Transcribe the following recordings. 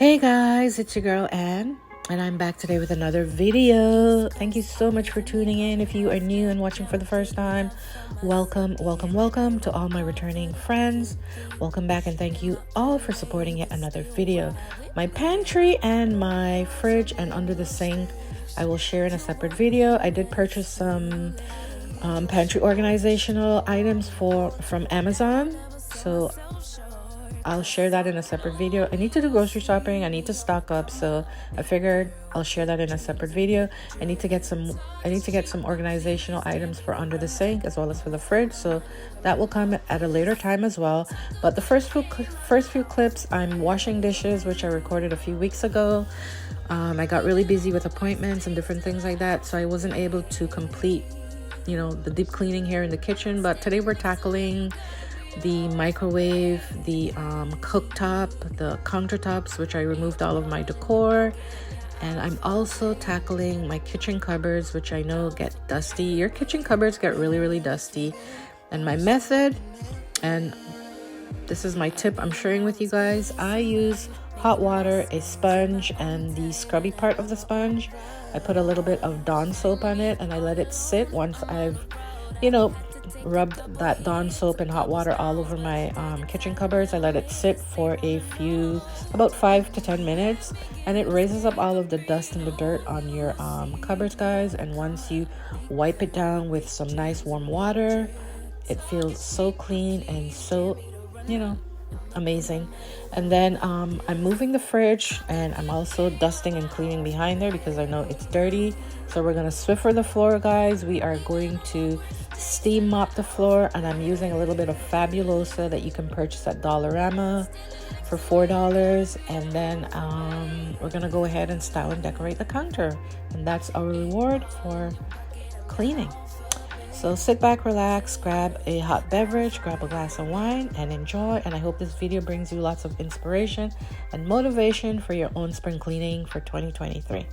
Hey guys, it's your girl Anne, and I'm back today with another video. Thank you so much for tuning in. If you are new and watching for the first time, welcome to all my returning friends. Welcome back, and thank you all for supporting yet another video. My pantry and my fridge and under the sink I will share in a separate video. I did purchase some pantry organizational items from Amazon, so I'll share that in a separate video. I need to do grocery shopping. I need to stock up, so I figured I'll share that in a separate video. I need to get some organizational items for under the sink as well as for the fridge, so that will come at a later time as well. But the first few clips, I'm washing dishes, which I recorded a few weeks ago. I got really busy with appointments and different things like that, so I wasn't able to complete, the deep cleaning here in the kitchen. But today we're tackling the microwave, the cooktop, the countertops, which I removed all of my decor, and I'm also tackling my kitchen cupboards, which I know get dusty. Your kitchen cupboards get really dusty, and my method, and this is my tip I'm sharing with you guys. I use hot water, a sponge, and the scrubby part of the sponge. I put a little bit of Dawn soap on it, and I let it sit. Once I've rubbed that Dawn soap and hot water all over my kitchen cupboards, I let it sit for about 5 to 10 minutes, and it raises up all of the dust and the dirt on your cupboards, guys. And once you wipe it down with some nice warm water, it feels so clean and so amazing. And then I'm moving the fridge, and I'm also dusting and cleaning behind there because I know it's dirty. So we're gonna Swiffer the floor, guys. We are going to steam mop the floor, and I'm using a little bit of Fabulosa that you can purchase at Dollarama for $4. And then we're gonna go ahead and style and decorate the counter, and that's our reward for cleaning. So sit back, relax, grab a hot beverage, grab a glass of wine, and enjoy. And I hope this video brings you lots of inspiration and motivation for your own spring cleaning for 2023.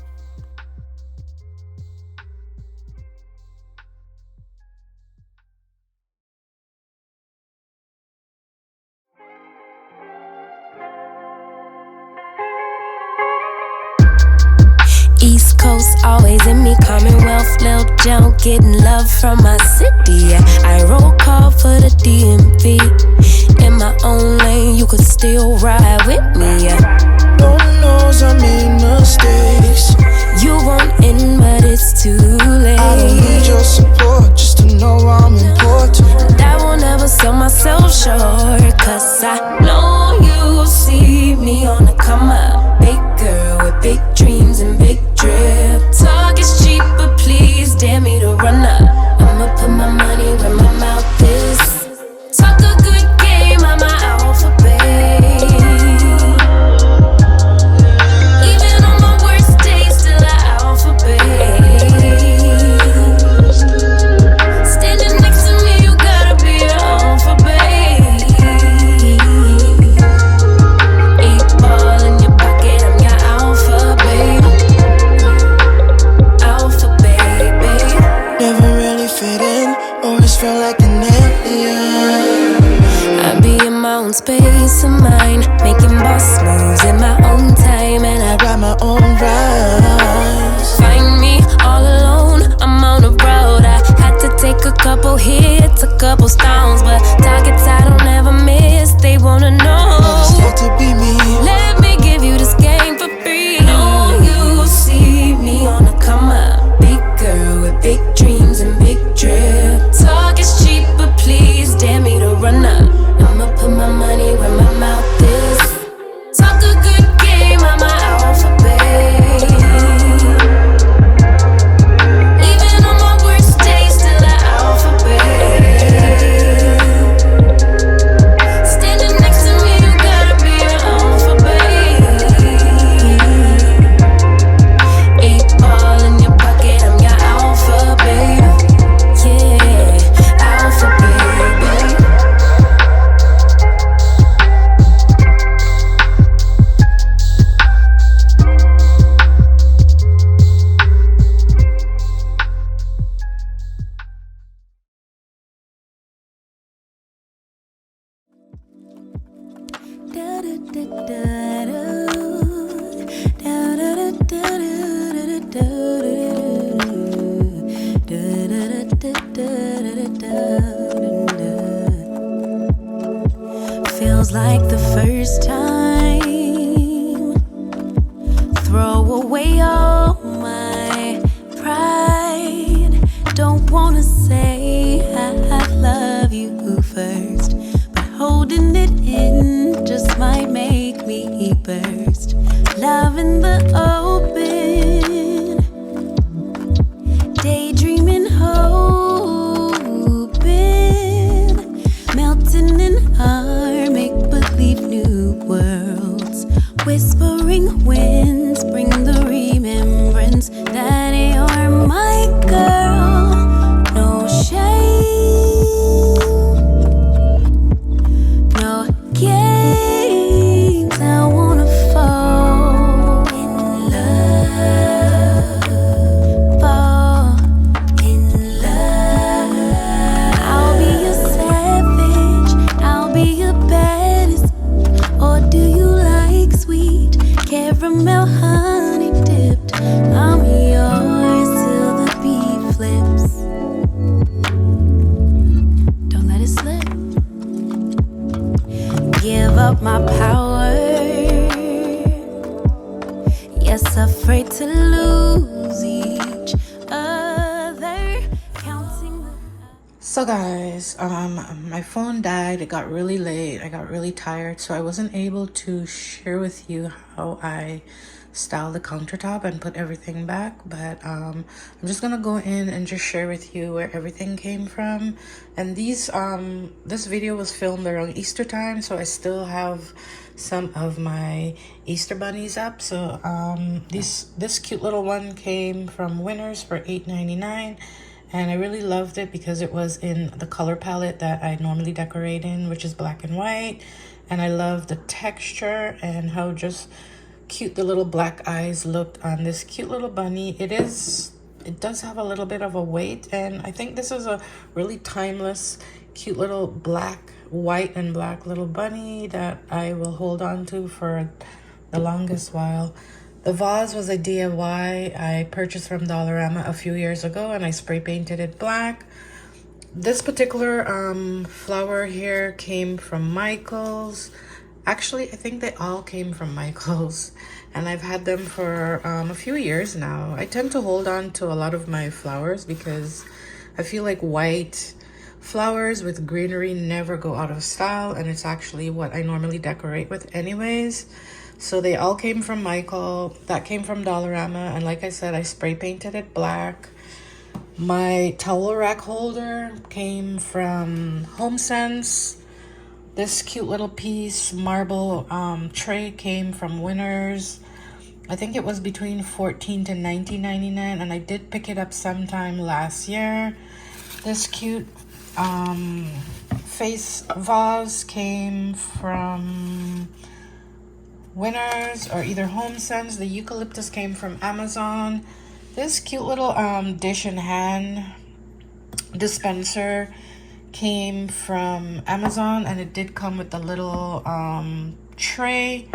East Coast, always in me, Commonwealth, Lil Jon, getting love from my city. Yeah. I roll call for the DMV. In my own lane, you could still ride with me. Yeah. Lord knows I made mistakes. You won't in, but it's too late. I don't need your support just to know I'm important. And I will never sell myself short, cause I know you see me on the come up. Big girl with big dreams and big drip. Talk is cheap, but please dare me to run up. I'ma put my money where my mouth is. Talk a good game, I'm my alphabet. Even on my worst days, still an alphabet. Standing next to me, you gotta be an alphabet. 8 ball in your pocket, I'm your alphabet. Alphabet, baby. Never really fit in, always felt like an alien. I be in my own space of mine, making boss moves in my own time, and I got my own vibes. find me all alone. I'm on the road. I had to take a couple hits, a couple stones, but targets I don't ever miss. They wanna know. It's not to be me. Let me give you this game for free. Know you see me on the come up. Big girl with big dreams and big drip. Talk is cheap, but please dare me to run up. I'ma put my money where my mouth is. Talk a good game, I'm my alphabet. Even on my worst days, still an alphabet. Standing next to me, you gotta be an alphabet. 8 ball in your pocket, I'm your alphabet. Yeah, alphabet, baby. Da, da, da, da, da. Feels like the first time. Throw away all my pride. Don't wanna say I love you first, but holding it in just might make me burst. Love in the open, daydreaming, hoping, melting in our make-believe new worlds. Whispering winds bring the remembrance that you're my girl. No shame, no games. I wanna fall in love, fall in love. I'll be your savage, I'll be your baddest. Or do you like sweet caramel honey dipped? I'm yours till the beat flips. Don't let it slip. Give up my power. Yes, afraid to lose each other. Counting the So guys, my phone died. It got really late. I got really tired, so I wasn't able to share with you how I styled the countertop and put everything back. But I'm just gonna go in and just share with you where everything came from. And this video was filmed around Easter time, so I still have some of my Easter bunnies up. So this cute little one came from Winners for $8.99. And I really loved it because it was in the color palette that I normally decorate in, which is black and white. And I love the texture and how just cute the little black eyes looked on this cute little bunny. It does have a little bit of a weight, and I think this is a really timeless, cute little white and black little bunny that I will hold on to for the longest while. The vase was a DIY I purchased from Dollarama a few years ago, and I spray painted it black. This particular flower here came from Michael's. Actually, I think they all came from Michael's, and I've had them for a few years now. I tend to hold on to a lot of my flowers because I feel like white flowers with greenery never go out of style, and it's actually what I normally decorate with anyways. So they all came from Michael. That came from Dollarama, and like I said, I spray painted it black. My towel rack holder came from HomeSense. This cute little piece marble tray came from Winners. I think it was between $14 to $19.99, and I did pick it up sometime last year. This cute face vase came from Winners or either HomeSense. The eucalyptus came from Amazon. This cute little dish and hand dispenser came from Amazon, and it did come with the little tray.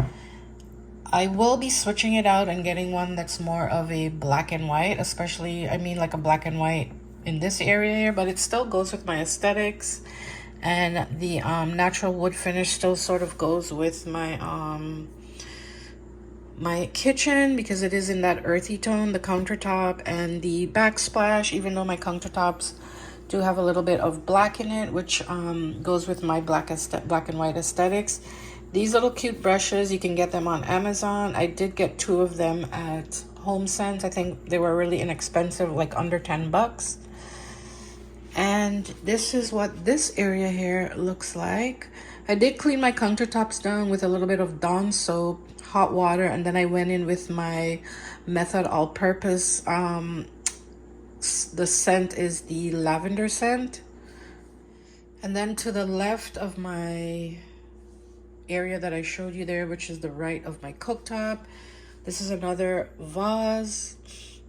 I will be switching it out and getting one that's more of a black and white, especially, I mean, like a black and white in this area here, but it still goes with my aesthetics. And the natural wood finish still sort of goes with my my kitchen because it is in that earthy tone. The countertop and the backsplash, even though my countertops do have a little bit of black in it, which goes with my black and white aesthetics. These little cute brushes, you can get them on Amazon. I did get 2 of them at HomeSense. I think they were really inexpensive, like under $10. And this is what this area here looks like. I did clean my countertops down with a little bit of Dawn soap, hot water, and then I went in with my Method All-Purpose. The scent is the lavender scent. And then to the left of my area that I showed you there, which is the right of my cooktop, this is another vase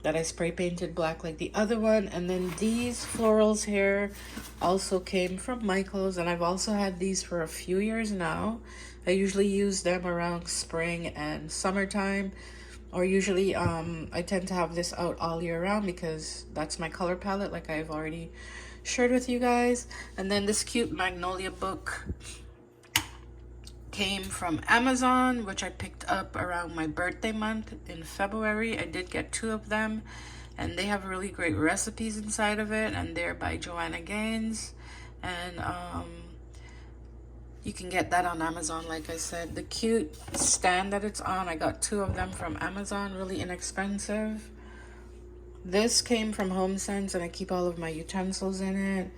that I spray painted black like the other one. And then these florals here also came from Michael's, and I've also had these for a few years now. I usually use them around spring and summertime. or usually I tend to have this out all year round because that's my color palette, like I've already shared with you guys. And then this cute magnolia book came from Amazon, which I picked up around my birthday month in February. I did get 2 of them, and they have really great recipes inside of it, and they're by Joanna Gaines. And you can get that on Amazon, like I said. The cute stand that it's on, I got 2 of them from Amazon, really inexpensive. This came from HomeSense, and I keep all of my utensils in it.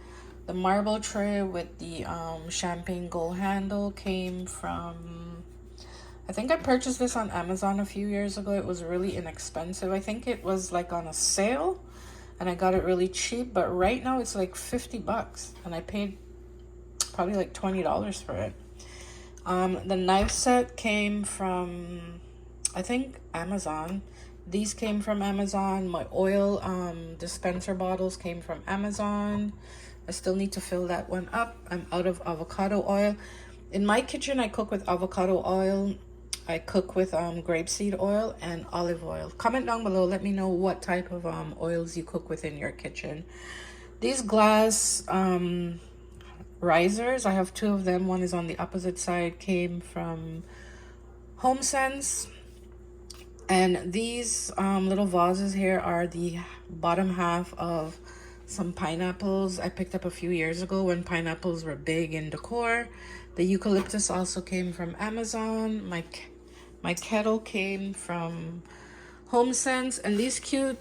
The marble tray with the champagne gold handle came from, I think I purchased this on Amazon a few years ago. It was really inexpensive. I think it was like on a sale, and I got it really cheap. But right now it's like 50 bucks, and I paid probably like $20 for it. The knife set came from, I think, Amazon. These came from Amazon. My oil dispenser bottles came from Amazon. I still need to fill that one up. I'm out of avocado oil. In my kitchen, I cook with avocado oil. I cook with grapeseed oil and olive oil. Comment down below. Let me know what type of oils you cook with in your kitchen. These glass risers, I have 2 of them. One is on the opposite side, came from HomeSense. And these little vases here are the bottom half of some pineapples I picked up a few years ago when pineapples were big in decor. The eucalyptus also came from Amazon. My kettle came from HomeSense. And these cute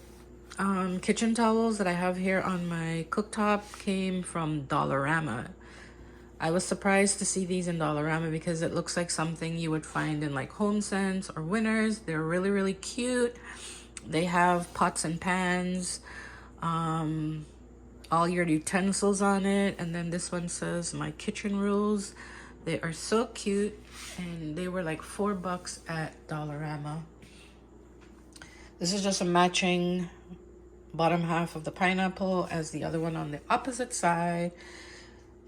kitchen towels that I have here on my cooktop came from Dollarama. I was surprised to see these in Dollarama because it looks like something you would find in like HomeSense or Winners. They're really, really cute. They have pots and pans, all your utensils on it. And then this one says my kitchen rules. They are so cute, and they were like 4 bucks at Dollarama. This is just a matching bottom half of the pineapple as the other one on the opposite side.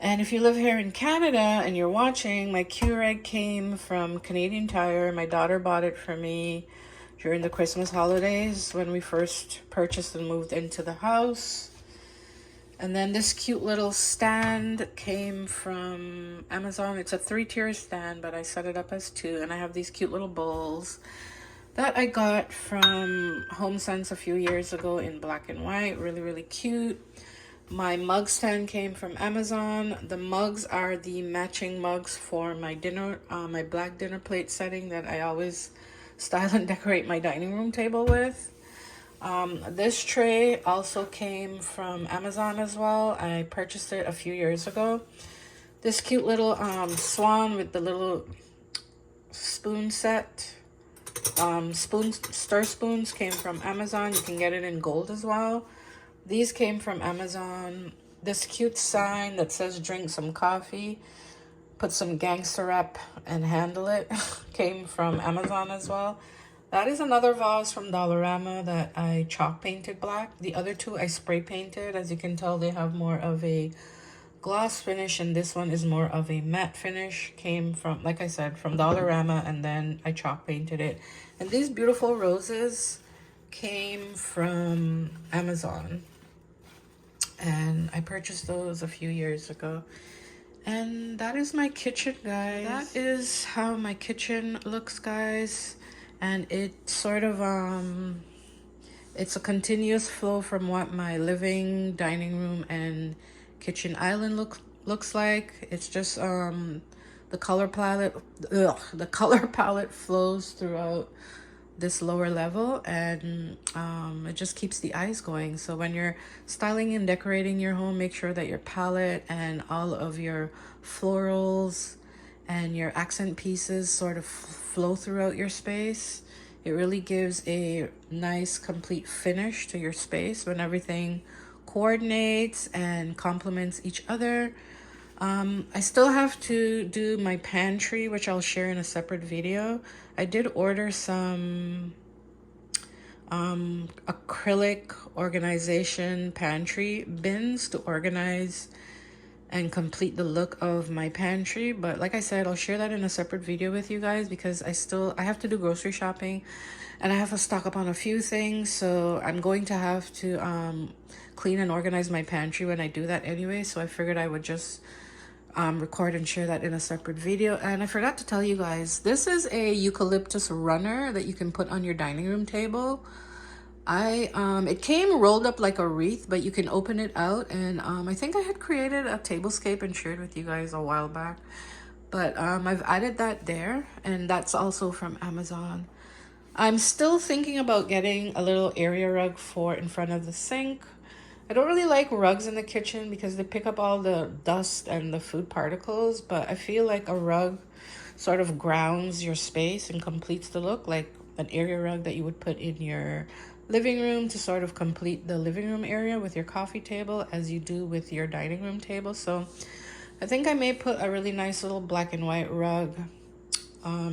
And if you live here in Canada and you're watching, my Keurig came from Canadian Tire. My daughter bought it for me during the Christmas holidays when we first purchased and moved into the house. And then this cute little stand came from Amazon. It's a 3-tier stand, but I set it up as 2. And I have these cute little bowls that I got from HomeSense a few years ago in black and white. Really, really cute. My mug stand came from Amazon. The mugs are the matching mugs for my dinner, my black dinner plate setting that I always style and decorate my dining room table with. This tray also came from Amazon as well. I purchased it a few years ago. This cute little swan with the little spoon set. Stir spoons came from Amazon. You can get it in gold as well. These came from Amazon. This cute sign that says drink some coffee, put some gangster rap and handle it came from Amazon as well. That is another vase from Dollarama that I chalk painted black. The other 2 I spray painted. As you can tell, they have more of a gloss finish, and this one is more of a matte finish. Came from, like I said, from Dollarama, and then I chalk painted it. And these beautiful roses came from Amazon, and I purchased those a few years ago. And that is my kitchen, guys. That is how my kitchen looks, guys. And it sort of it's a continuous flow from what my living, dining room, and kitchen island looks like. It's just the color palette flows throughout this lower level, and it just keeps the eyes going. So when you're styling and decorating your home, make sure that your palette and all of your florals and your accent pieces sort of flow throughout your space. It really gives a nice complete finish to your space when everything coordinates and complements each other. I still have to do my pantry, which I'll share in a separate video. I did order some acrylic organization pantry bins to organize and complete the look of my pantry. But like I said, I'll share that in a separate video with you guys because I have to do grocery shopping and I have to stock up on a few things. So I'm going to have to clean and organize my pantry when I do that anyway. So I figured I would just record and share that in a separate video. And I forgot to tell you guys, this is a eucalyptus runner that you can put on your dining room table. It came rolled up like a wreath, but you can open it out, and I think I had created a tablescape and shared with you guys a while back, but I've added that there, and that's also from Amazon. I'm still thinking about getting a little area rug for in front of the sink. I don't really like rugs in the kitchen because they pick up all the dust and the food particles, but I feel like a rug sort of grounds your space and completes the look, like an area rug that you would put in your living room to sort of complete the living room area with your coffee table as you do with your dining room table. So I think I may put a really nice little black and white rug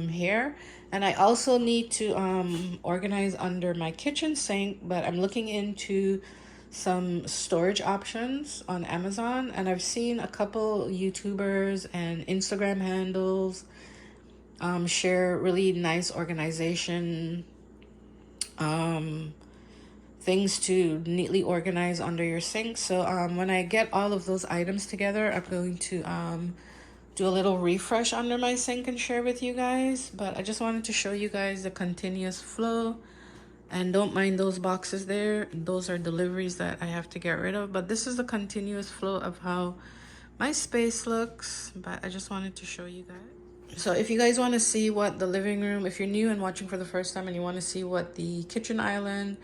here. And I also need to organize under my kitchen sink, but I'm looking into some storage options on Amazon, and I've seen a couple YouTubers and Instagram handles share really nice organization things to neatly organize under your sink. So when I get all of those items together, I'm going to do a little refresh under my sink and share with you guys. But I just wanted to show you guys the continuous flow, and don't mind those boxes there. Those are deliveries that I have to get rid of, but this is the continuous flow of how my space looks. But I just wanted to show you guys. So if you guys want to see what the living room, if you're new and watching for the first time and you want to see what the kitchen island,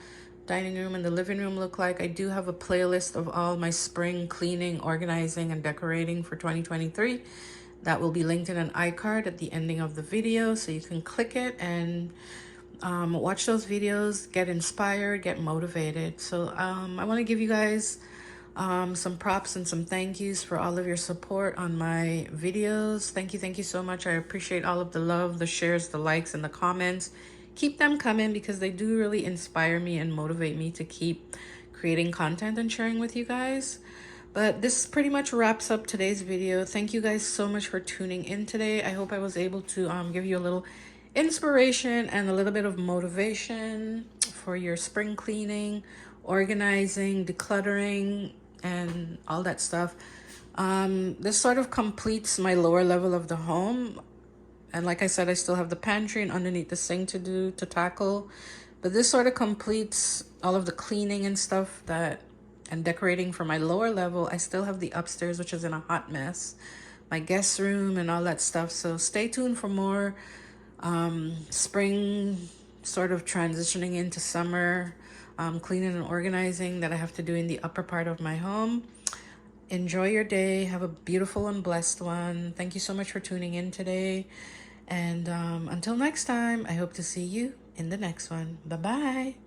dining room, and the living room look like, I do have a playlist of all my spring cleaning, organizing, and decorating for 2023. That will be linked in an iCard at the ending of the video, so you can click it and watch those videos, get inspired, get motivated. So I want to give you guys some props and some thank yous for all of your support on my videos. Thank you so much. I appreciate all of the love, the shares, the likes, and the comments. Keep them coming because they do really inspire me and motivate me to keep creating content and sharing with you guys. But this pretty much wraps up today's video. Thank you guys so much for tuning in today. I hope I was able to give you a little inspiration and a little bit of motivation for your spring cleaning, organizing, decluttering, and all that stuff. This sort of completes my lower level of the home. And like I said, I still have the pantry and underneath the sink to tackle. But this sort of completes all of the cleaning and stuff and decorating for my lower level. I still have the upstairs, which is in a hot mess, my guest room and all that stuff. So stay tuned for more spring sort of transitioning into summer cleaning and organizing that I have to do in the upper part of my home. Enjoy your day. Have a beautiful and blessed one. Thank you so much for tuning in today. And until next time, I hope to see you in the next one. Bye-bye.